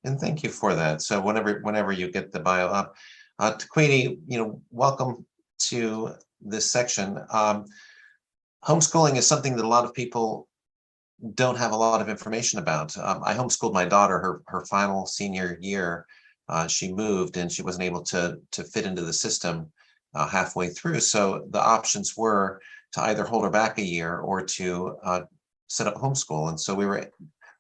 And thank you for that. So whenever you get the bio up, Taquittee, welcome to this section. Homeschooling is something that a lot of people don't have a lot of information about. I homeschooled my daughter her final senior year. She moved and she wasn't able to fit into the system halfway through. So the options were to either hold her back a year or to set up homeschool. And so we were,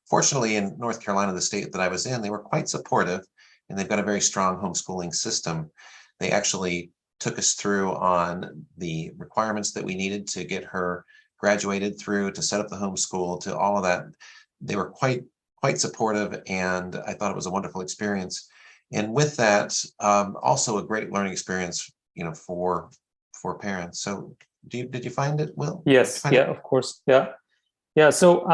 fortunately, in North Carolina, the state that I was in, they were quite supportive, and they've got a very strong homeschooling system. They actually took us through on the requirements that we needed to get her graduated through, to set up the homeschool, to all of that. They were quite supportive, and I thought it was a wonderful experience. And with that, also a great learning experience, for parents. So did you find it, Will? Yes, yeah, of course. Yeah. So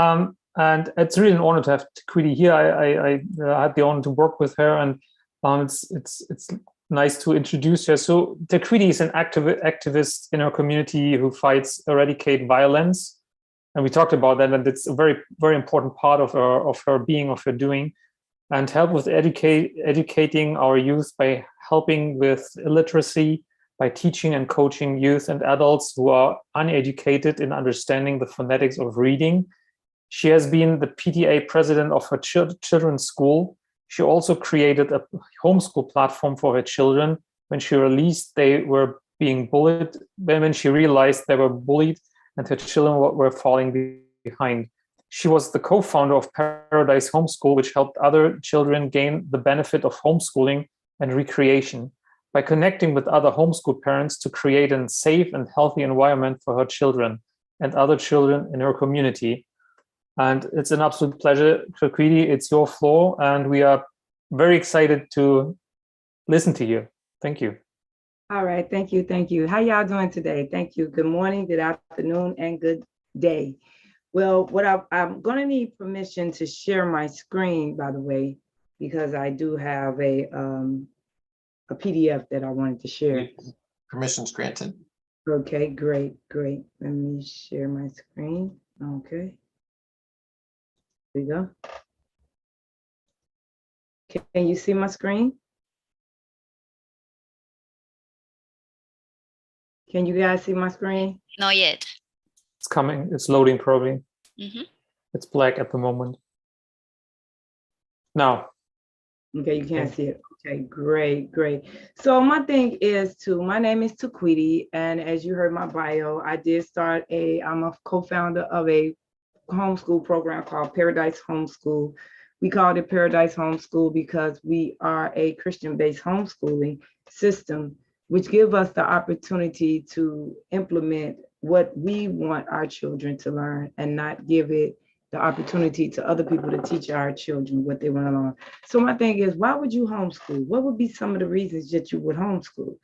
and it's really an honor to have Taquittee here. I had the honor to work with her, and it's nice to introduce her. So Taquittee is an activist in our community who fights eradicate violence, and we talked about that, and it's a very, very important part of her being, of her doing, and help with educating our youth by helping with illiteracy, by teaching and coaching youth and adults who are uneducated in understanding the phonetics of reading. She has been the PTA president of her children's school. She also created a homeschool platform for her children. When she realized they were being bullied, when she realized they were bullied and her children were falling behind. She was the co-founder of Paradise Homeschool, which helped other children gain the benefit of homeschooling and recreation by connecting with other homeschool parents to create a safe and healthy environment for her children and other children in her community. And it's an absolute pleasure, Taquittee. It's your floor, and we are very excited to listen to you. Thank you. All right, thank you. How y'all doing today? Thank you. Good morning, good afternoon, and good day. Well, I'm going to need permission to share my screen, by the way, because I do have a PDF that I wanted to share. Permission's granted. Okay, great. Let me share my screen. Okay. There we go. Can you see my screen? Can you guys see my screen? Not yet. It's coming. It's loading probably. Mm-hmm. It's black at the moment. Now. Okay, you can't see it. Okay, great. So my thing is my name is Taquittee, and as you heard my bio, I'm a co-founder of a homeschool program called Paradise Homeschool. We called it Paradise Homeschool because we are a Christian-based homeschooling system, which give us the opportunity to implement what we want our children to learn and not give it the opportunity to other people to teach our children what they want to learn. So my thing is, why would you homeschool? What would be some of the reasons that you would homeschool?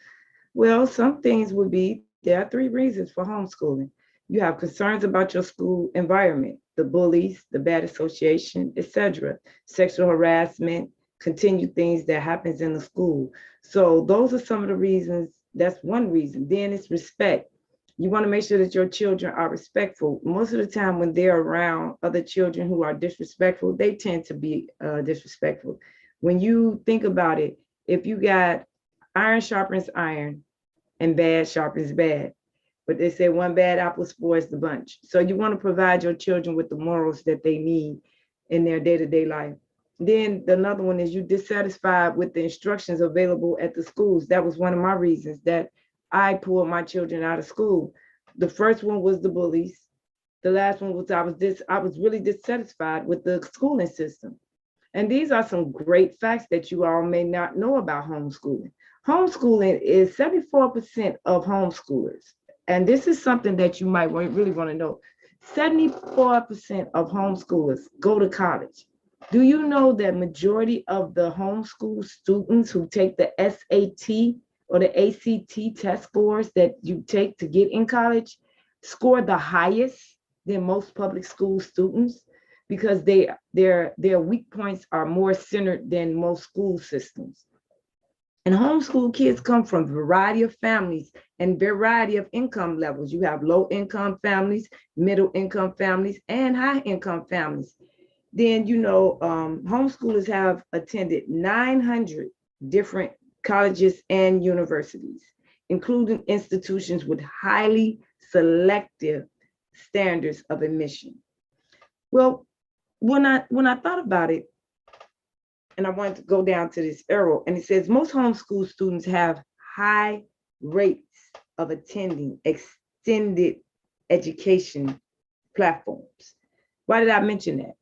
Well, some things would be, there are 3 reasons for homeschooling. You have concerns about your school environment, the bullies, the bad association, etc., sexual harassment, continued things that happens in the school. So those are some of the reasons. That's one reason. Then it's respect. You want to make sure that your children are respectful. Most of the time when they're around other children who are disrespectful, they tend to be disrespectful. When you think about it, if you got iron sharpens iron and bad sharpens bad, but they say one bad apple spoils the bunch. So you want to provide your children with the morals that they need in their day-to-day life. Then another one is you dissatisfied with the instructions available at the schools. That was one of my reasons that I pulled my children out of school. The first one was the bullies. The last one was I was really dissatisfied with the schooling system. And these are some great facts that you all may not know about homeschooling. Homeschooling is 74% of homeschoolers. And this is something that you might really want to know. 74% of homeschoolers go to college. Do you know that majority of the homeschool students who take the SAT or the ACT test scores that you take to get in college score the highest than most public school students because their weak points are more centered than most school systems? And homeschool kids come from a variety of families and variety of income levels. You have low income families, middle income families, and high income families. Then, homeschoolers have attended 900 different colleges and universities, including institutions with highly selective standards of admission. Well, when I thought about it, and I wanted to go down to this arrow, and it says most homeschool students have high rates of attending extended education platforms. Why did I mention that?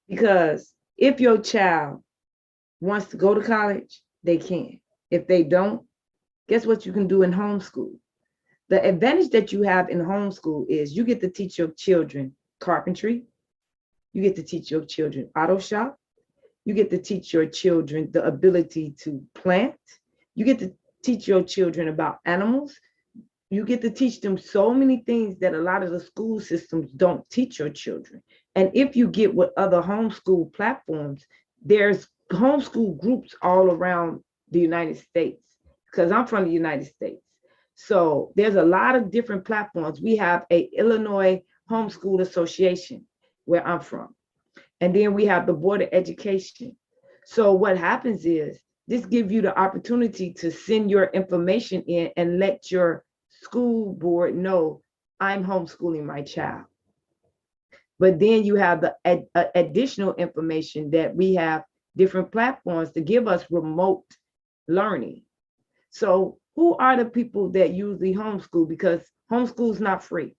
Because if your child wants to go to college, they can. If they don't, guess what you can do in homeschool? The advantage that you have in homeschool is you get to teach your children carpentry. You get to teach your children auto shop. You get to teach your children the ability to plant. You get to teach your children about animals. You get to teach them so many things that a lot of the school systems don't teach your children. And if you get with other homeschool platforms, there's homeschool groups all around the United States, because I'm from the United States. So there's a lot of different platforms. We have a Illinois Homeschool Association where I'm from. And then we have the Board of Education. So what happens is this gives you the opportunity to send your information in and let your school board know I'm homeschooling my child. But then you have the additional information that we have different platforms to give us remote learning. So who are the people that usually homeschool? Because homeschool is not free,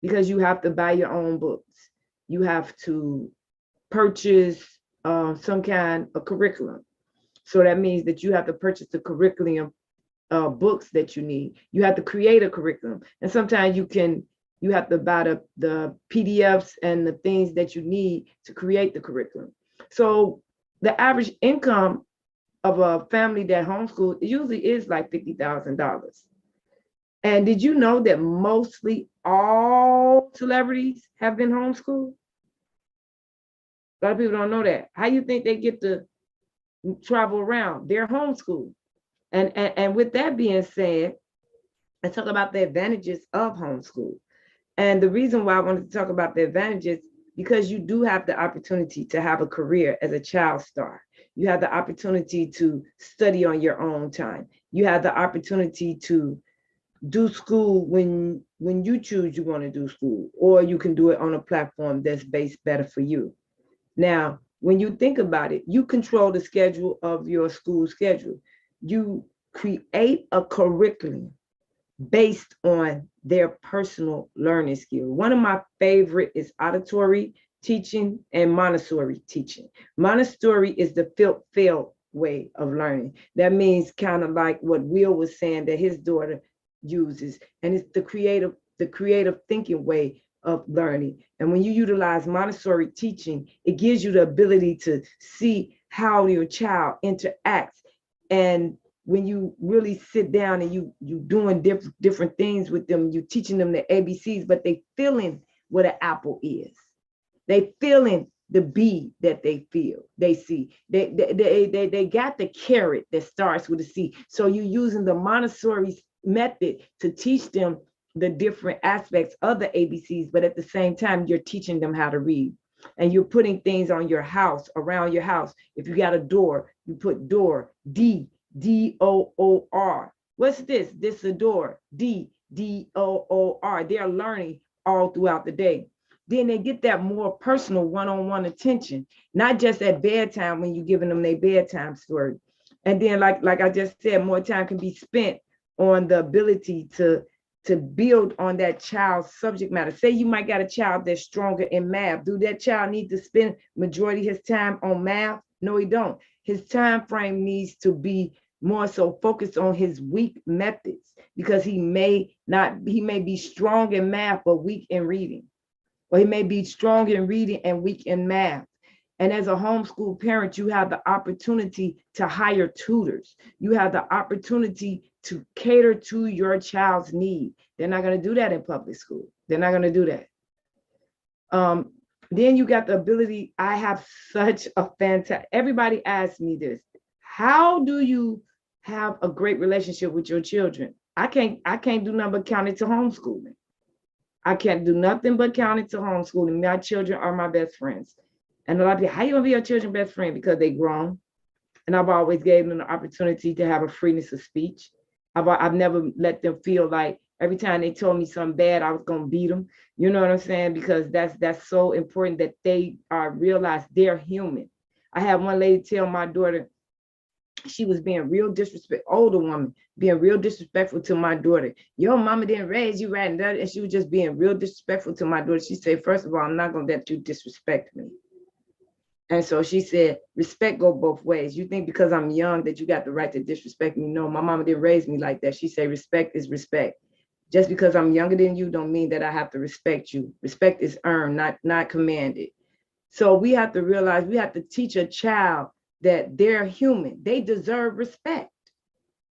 because you have to buy your own books. You have to purchase some kind of curriculum. So that means that you have to purchase the curriculum books that you need. You have to create a curriculum. And sometimes you have to buy the PDFs and the things that you need to create the curriculum. So the average income of a family that homeschool usually is like $50,000. And did you know that mostly all celebrities have been homeschooled? A lot of people don't know that. How you think they get to travel around? They're homeschooled. And with that being said, let's talk about the advantages of homeschool. And the reason why I wanted to talk about the advantages, because you do have the opportunity to have a career as a child star. You have the opportunity to study on your own time. You have the opportunity to do school when you choose you want to do school, or you can do it on a platform that's based better for you. Now, when you think about it, you control the schedule of your school schedule. You create a curriculum based on their personal learning skill. One of my favorite is auditory teaching and Montessori teaching. Montessori is the felt way of learning. That means kind of like what Will was saying that his daughter uses, and it's the creative thinking way of learning. And when you utilize Montessori teaching, it gives you the ability to see how your child interacts. And when you really sit down and you doing different things with them, you teaching them the ABCs, but they feeling what an apple is. They feeling the B that they feel, they see. They got the carrot that starts with a C. So you're using the Montessori method to teach them the different aspects of the ABCs, but at the same time, you're teaching them how to read. And you're putting things on your house, around your house. If you got a door, you put door, D, D-O-O-R. What's this? This is a door, D, D-O-O-R. They're learning all throughout the day. Then they get that more personal one-on-one attention, not just at bedtime when you're giving them their bedtime story. And then like I just said, more time can be spent on the ability to build on that child's subject matter. Say you might got a child that's stronger in math. Do that child need to spend majority of his time on math? No, he don't. His time frame needs to be more so focused on his weak methods, because he may be strong in math but weak in reading, or he may be strong in reading and weak in math. And as a homeschool parent, you have the opportunity to hire tutors. You have the opportunity to cater to your child's need. They're not going to do that in public school. They're not going to do that. Then you got the ability. I have such a fantastic, everybody asks me this: how do you have a great relationship with your children? I can't do nothing but count it to homeschooling. I can't do nothing but count it to homeschooling. My children are my best friends. And a lot of people, how you gonna be your children's best friend? Because they grown. And I've always gave them the opportunity to have a freeness of speech. I've never let them feel like every time they told me something bad, I was gonna beat them. You know what I'm saying? Because that's so important that they realize they're human. I had one lady tell my daughter, she was being real disrespectful, older woman, being real disrespectful to my daughter. Your mama didn't raise you right, and she was just being real disrespectful to my daughter. She said, first of all, I'm not gonna let you disrespect me. And so she said, respect go both ways. You think because I'm young that you got the right to disrespect me? No, my mama didn't raise me like that. She said, respect is respect. Just because I'm younger than you don't mean that I have to respect you. Respect is earned, not commanded. So we have to realize, we have to teach a child that they're human. They deserve respect.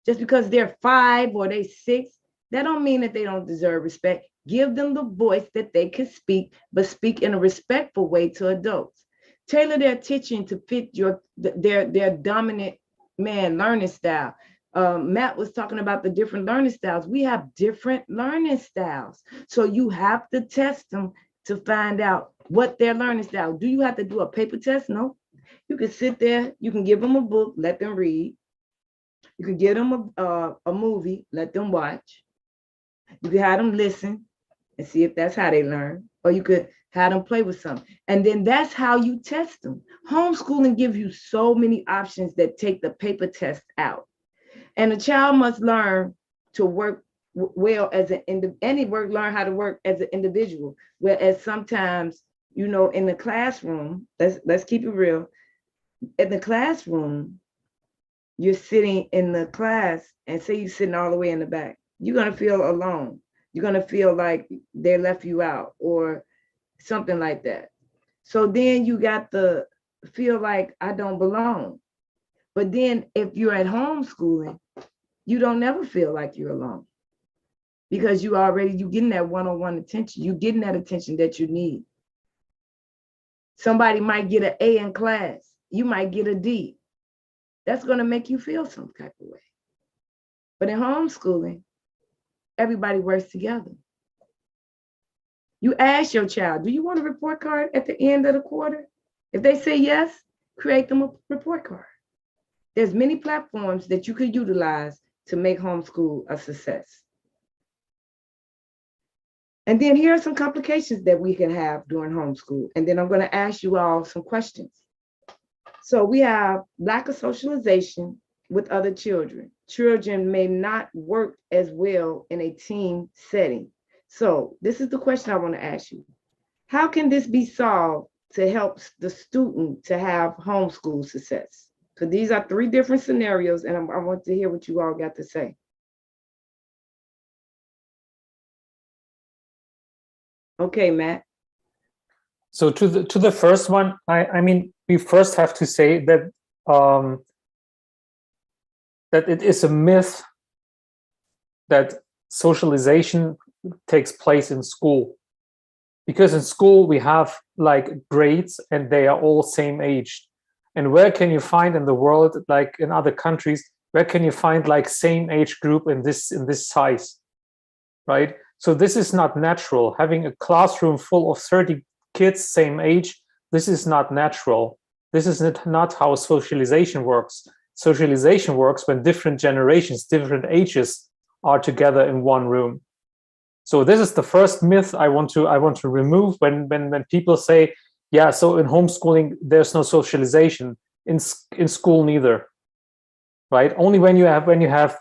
Just because they're 5 or they 6, that don't mean that they don't deserve respect. Give them the voice that they can speak, but speak in a respectful way to adults. Tailor their teaching to fit their dominant learning style. Matt was talking about the different learning styles. We have different learning styles. So you have to test them to find out what their learning style. Do you have to do a paper test? No. You can sit there, you can give them a book, let them read. You can give them a movie, let them watch. You can have them listen and see if that's how they learn. Or you could have them play with something. And then that's how you test them. Homeschooling gives you so many options that take the paper test out. And a child must learn to work well as learn how to work as an individual. Whereas sometimes, you know, in the classroom, let's keep it real. In the classroom, you're sitting in the class and say you're sitting all the way in the back. You're gonna feel alone. You're gonna feel like they left you out or something like that. So then you got to feel like I don't belong. But then if you're at homeschooling, you don't never feel like you're alone because you getting that one-on-one attention. You getting that attention that you need. Somebody might get an A in class. You might get a D. That's going to make you feel some type of way. But in homeschooling, everybody works together. You ask your child, do you want a report card at the end of the quarter? If they say yes, create them a report card. There's many platforms that you could utilize to make homeschool a success. And then here are some complications that we can have during homeschool. And then I'm going to ask you all some questions. So we have lack of socialization with other children. Children may not work as well in a team setting. So this is the question I want to ask you. How can this be solved to help the student to have homeschool success? Because these are 3 different scenarios, and I want to hear what you all got to say. Okay, Matt. So to the first one, I mean, we first have to say that that it is a myth that socialization takes place in school, because in school we have like grades and they are all same age. And where can you find in the world, like in other countries, where can you find like same age group in this size, right? So this is not natural. Having a classroom full of 30 kids same age, this is not natural. This is not how socialization works. Socialization works when different generations, different ages are together in one room. So this is the first myth I want to remove when people say, yeah, so in homeschooling there's no socialization, in school neither, right? Only when you have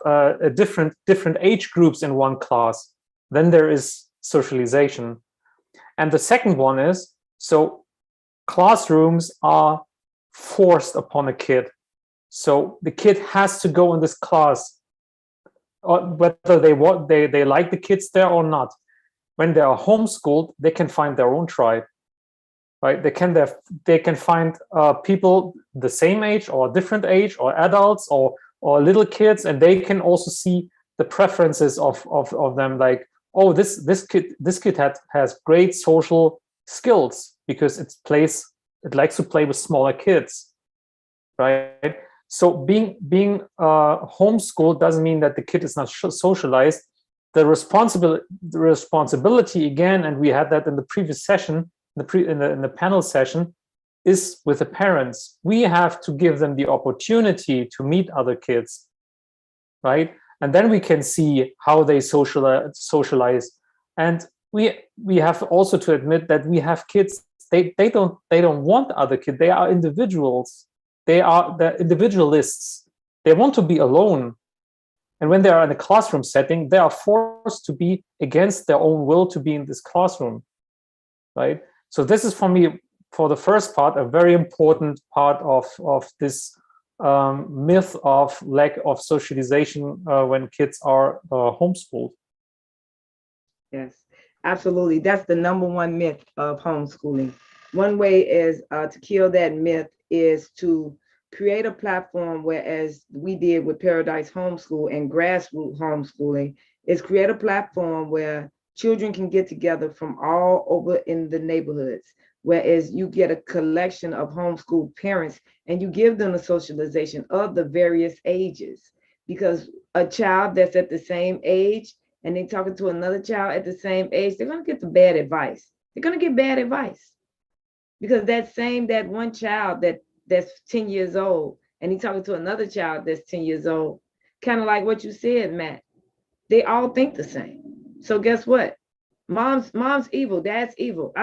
a different age groups in one class, then there is socialization. And the second one is, so classrooms are forced upon a kid. So the kid has to go in this class, whether they like the kids there or not. When they are homeschooled, they can find their own tribe, right? They can find people the same age or different age or adults or little kids, and they can also see the preferences of them. Like, oh, this kid has great social skills because it likes to play with smaller kids, right? So being homeschooled doesn't mean that the kid is not socialized. the responsibility again, and we had that in the previous session, in the panel session, is with the parents. We have to give them the opportunity to meet other kids, right? And then we can see how they socialize. And we have also to admit that we have kids, they don't want other kids. They are individuals. They're individualists. They want to be alone. And when they are in a classroom setting, they are forced to be against their own will to be in this classroom, right? So this is, for me, for the first part, a very important part of this myth of lack of socialization when kids are homeschooled. Yes, absolutely. That's the number one myth of homeschooling. One way is to kill that myth is to create a platform, whereas we did with Paradise Homeschool and grassroots homeschooling, is create a platform where children can get together from all over in the neighborhoods, whereas you get a collection of homeschool parents and you give them a socialization of the various ages. Because a child that's at the same age and they talking to another child at the same age, they're going to get the bad advice. They're going to get bad advice. Because that one child that's 10 years old and he talking to another child that's 10 years old, kind of like what you said, Matt, they all think the same. So guess what? Mom's evil, dad's evil.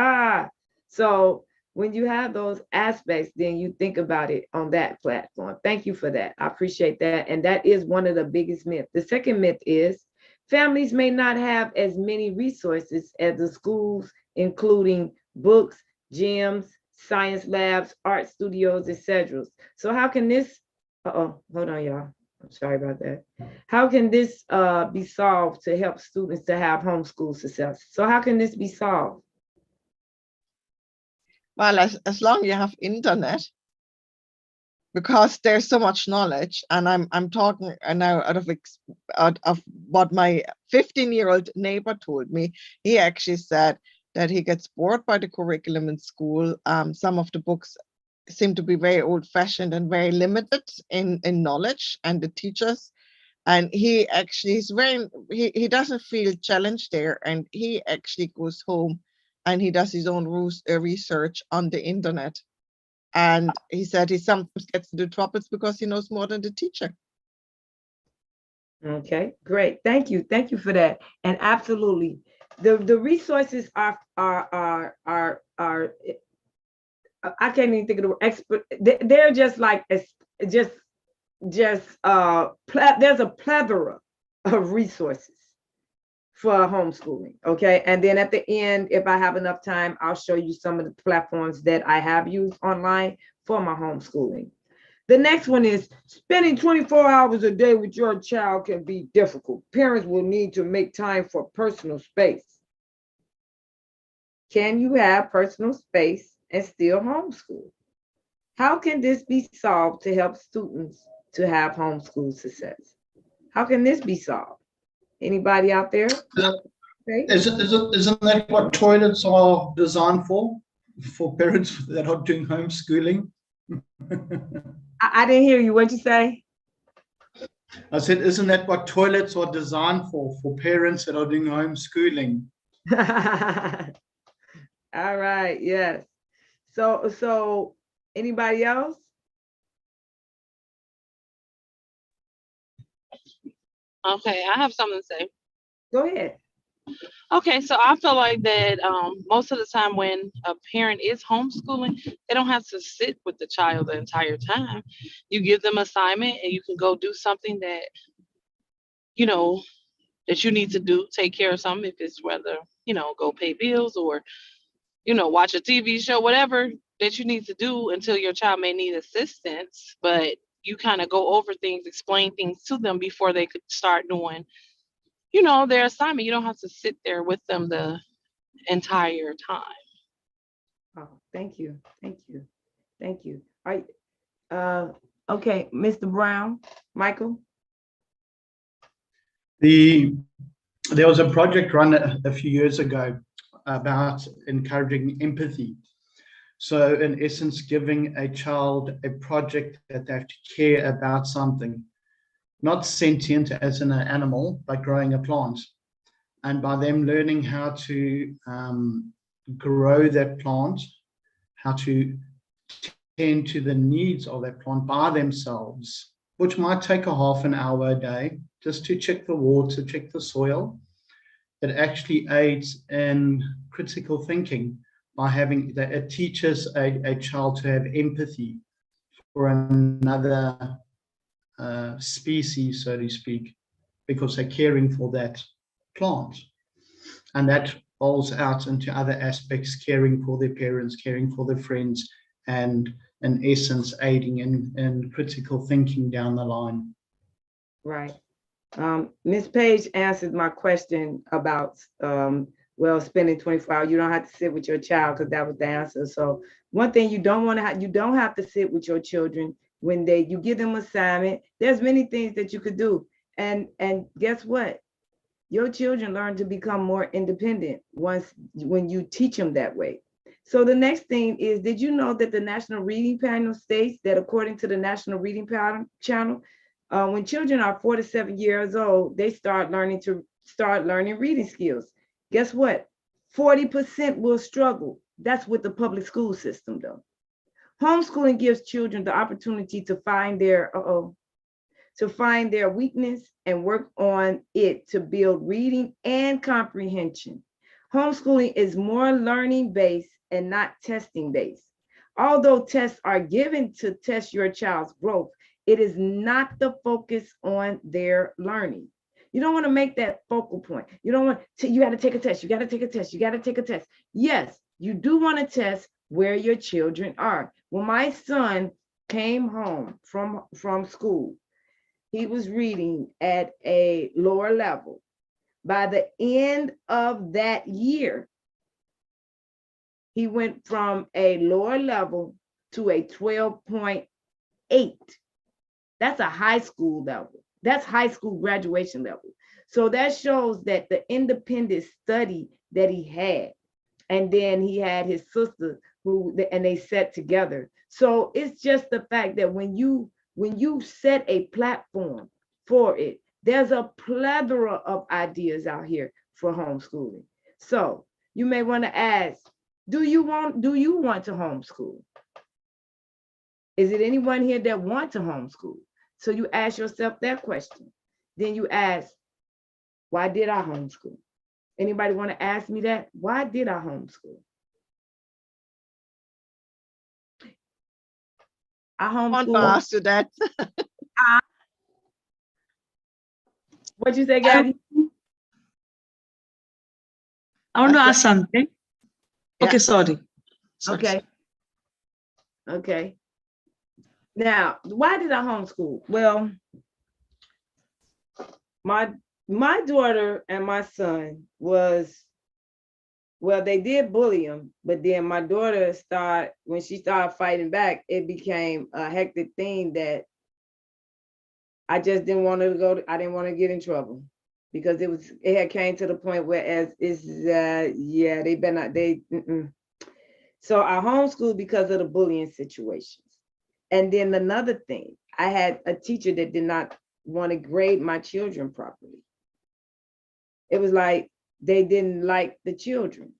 So when you have those aspects, then you think about it on that platform. Thank you for that. I appreciate that. And that is one of the biggest myths. The second myth is families may not have as many resources as the schools, including books, gyms, science labs, art studios, etc. So how can this, hold on, y'all. I'm sorry about that. How can this be solved to help students to have homeschool success? So how can this be solved? Well, as long as you have internet, because there's so much knowledge, and I'm talking now out of what my 15-year-old neighbor told me. He actually said that he gets bored by the curriculum in school. Some of the books seem to be very old-fashioned and very limited in knowledge, and the teachers. And he actually he doesn't feel challenged there, and he actually goes home and he does his own research on the internet. And he said he sometimes gets into troubles because he knows more than the teacher. Okay, great. Thank you for that. And absolutely, the resources are I can't even think of the word expert. They're just like there's a plethora of resources for homeschooling. Okay, and then at the end, if I have enough time, I'll show you some of the platforms that I have used online for my homeschooling. The next one is spending 24 hours a day with your child can be difficult. Parents will need to make time for personal space. Can you have personal space and still homeschool? How can this be solved to help students to have homeschool success? How can this be solved? Anybody out there? Okay. Isn't that what toilets are designed for parents that are doing homeschooling? I didn't hear you. What'd you say? I said, isn't that what toilets are designed for parents that are doing homeschooling? All right. Yes. So anybody else? Okay, I have something to say. Go ahead. Okay, so I feel like that most of the time when a parent is homeschooling, they don't have to sit with the child the entire time. You give them assignment and you can go do something that, that you need to do, take care of something, if it's whether, go pay bills or, watch a TV show, whatever that you need to do until your child may need assistance. But you kind of go over things, explain things to them before they could start doing their assignment. You don't have to sit there with them the entire time. Oh, thank you. All right. Okay, Mr. Brown, Michael. There was a project run a few years ago about encouraging empathy. So in essence, giving a child a project that they have to care about something, not sentient as in an animal, but growing a plant. And by them learning how to grow that plant, how to tend to the needs of that plant by themselves, which might take a half an hour a day just to check the water, check the soil. It actually aids in critical thinking by having that it teaches a child to have empathy for another species, so to speak, because they're caring for that plant. And that rolls out into other aspects, caring for their parents, caring for their friends, and in essence, aiding in critical thinking down the line. Right. Ms. Page answered my question about, well, spending 24 hours. You don't have to sit with your child, because that was the answer. So one thing you don't want to have, you don't have to sit with your children when you give them assignment. There's many things that you could do. And guess what? Your children learn to become more independent when you teach them that way. So the next thing is, did you know that the National Reading Panel states that according to the National Reading Channel, when children are 4 to 7 years old, they start learning reading skills. Guess what? 40% will struggle. That's with the public school system, though. Homeschooling gives children the opportunity to find their weakness and work on it to build reading and comprehension. Homeschooling is more learning-based and not testing-based. Although tests are given to test your child's growth, it is not the focus on their learning. You don't want to make that focal point. You don't want to, you got to take a test, you got to take a test, you got to take a test. Yes, you do want to test where your children are. When my son came home from school, he was reading at a lower level. By the end of that year, he went from a lower level to a 12.8. That's a high school level. That's high school graduation level. So that shows that the independent study that he had, and then he had his sister and they sat together. So it's just the fact that when you set a platform for it, there's a plethora of ideas out here for homeschooling. So you may want to ask, do you want to homeschool? Is it anyone here that wants to homeschool? So you ask yourself that question. Then you ask, why did I homeschool? Anybody want to ask me that? Why did I homeschool? I I want to homeschool. ask you that. What'd you say, Gabby? I want to That's ask something. Yeah. Okay, sorry. Okay. Okay. Now, why did I homeschool? Well, my daughter and my son they did bully him, but then my daughter when she started fighting back, it became a hectic thing that I just didn't want her to go. I didn't want to get in trouble because it had came to the point where they better not, So I homeschooled because of the bullying situations. And then another thing, I had a teacher that did not want to grade my children properly. It was like they didn't like the children.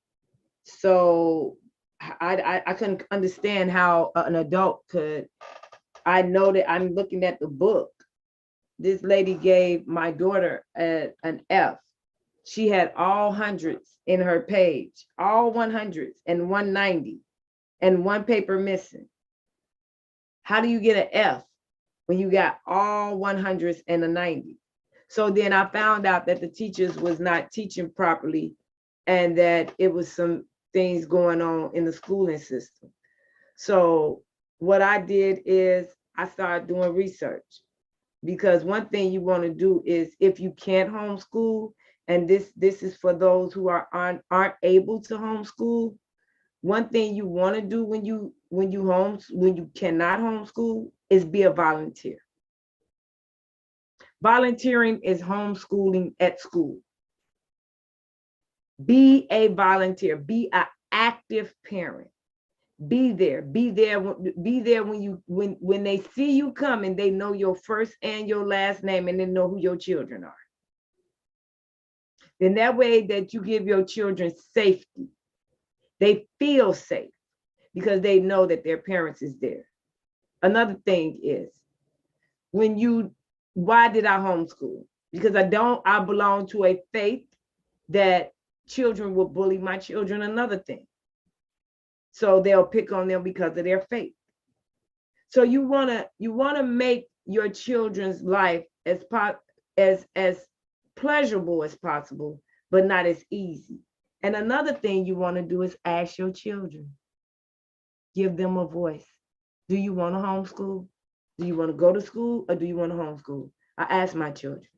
So I couldn't understand how an adult could. I know that I'm looking at the book. This lady gave my daughter an F. She had all hundreds in her page, all 100s and 190, and one paper missing. How do you get an F when you got all 100s and a 90? So then I found out that the teachers was not teaching properly and that it was some things going on in the schooling system. So what I did is I started doing research, because one thing you want to do is, if you can't homeschool, and this is for those who aren't able to homeschool, one thing you want to do when you cannot homeschool is be a volunteer. Volunteering is homeschooling at school. Be a volunteer, be an active parent. Be there when they see you coming, they know your first and your last name, and they know who your children are. In that way that you give your children safety. They feel safe because they know that their parents is there. Another thing is, why did I homeschool? Because I belong to a faith that children will bully my children, another thing. So they'll pick on them because of their faith. So you wanna make your children's life as pleasurable as possible, but not as easy. And another thing you want to do is ask your children. Give them a voice. Do you want to homeschool? Do you want to go to school or do you want to homeschool? I ask my children.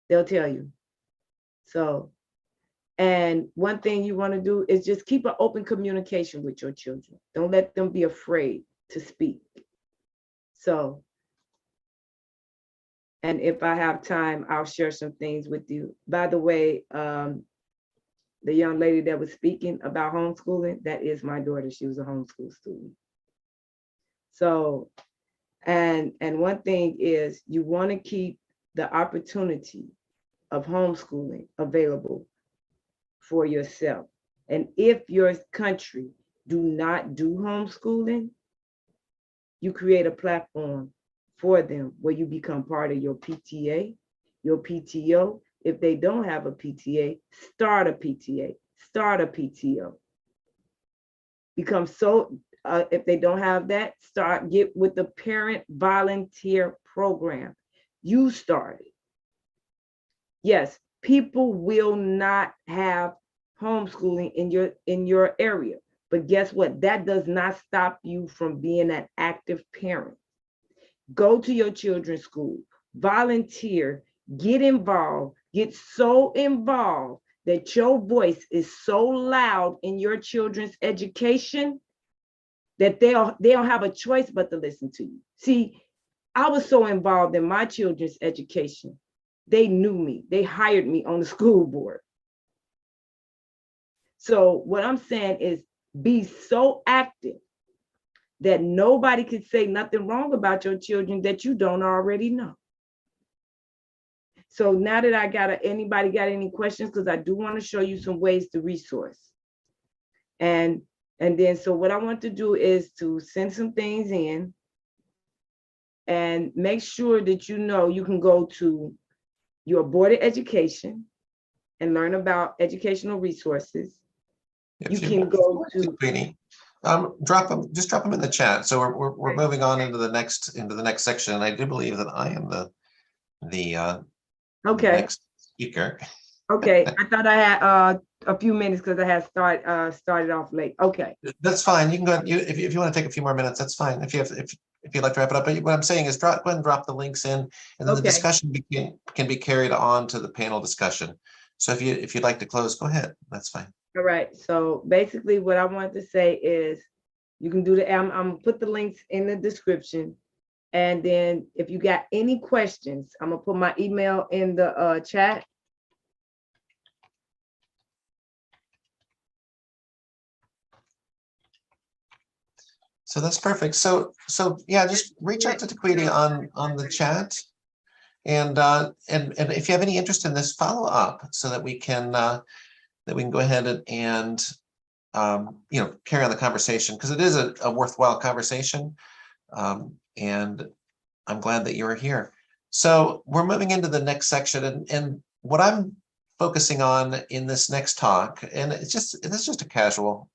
They'll tell you. So, and one thing you want to do is just keep an open communication with your children. Don't let them be afraid to speak. So, and if I have time, I'll share some things with you. By the way, the young lady that was speaking about homeschooling, that is my daughter. She was a homeschool student. So, and one thing is you want to keep the opportunity of homeschooling available for yourself. And if your country do not do homeschooling, you create a platform for them where you become part of your PTA, your PTO. If they don't have a PTA, start a PTA, start a PTO. Become so, if they don't have that, get with the parent volunteer program. You start it. Yes, people will not have homeschooling in your area, but guess what? That does not stop you from being an active parent. Go to your children's school, volunteer, get involved, get so involved that your voice is so loud in your children's education that they don't have a choice but to listen to you. See, I was so involved in my children's education. They knew me. They hired me on the school board. So what I'm saying is be so active that nobody can say nothing wrong about your children that you don't already know. So now that I anybody got any questions? Because I do want to show you some ways to resource. And then, so what I want to do is to send some things in and make sure that you know you can go to your Board of Education and learn about educational resources. You can go to Queenie, drop them in the chat. So we're moving on into the next section. And I do believe that I am the next speaker. Okay, I thought I had a few minutes because I had started off late. Okay, That's fine. You can go if you want to take a few more minutes. That's fine. If you'd like to wrap it up. But what I'm saying is go ahead and drop the links in, and then the discussion can be carried on to the panel discussion. So if you'd like to close, go ahead. That's fine. All right. So basically, what I want to say is, you can do I'm gonna put the links in the description, and then if you got any questions, I'm gonna put my email in the chat. So that's perfect. So yeah, just reach out to Taquittee on the chat, and if you have any interest in this, follow up so that we can go ahead and carry on the conversation, because it is a worthwhile conversation, and I'm glad that you are here. So we're moving into the next section, and what I'm focusing on in this next talk, and it's just a casual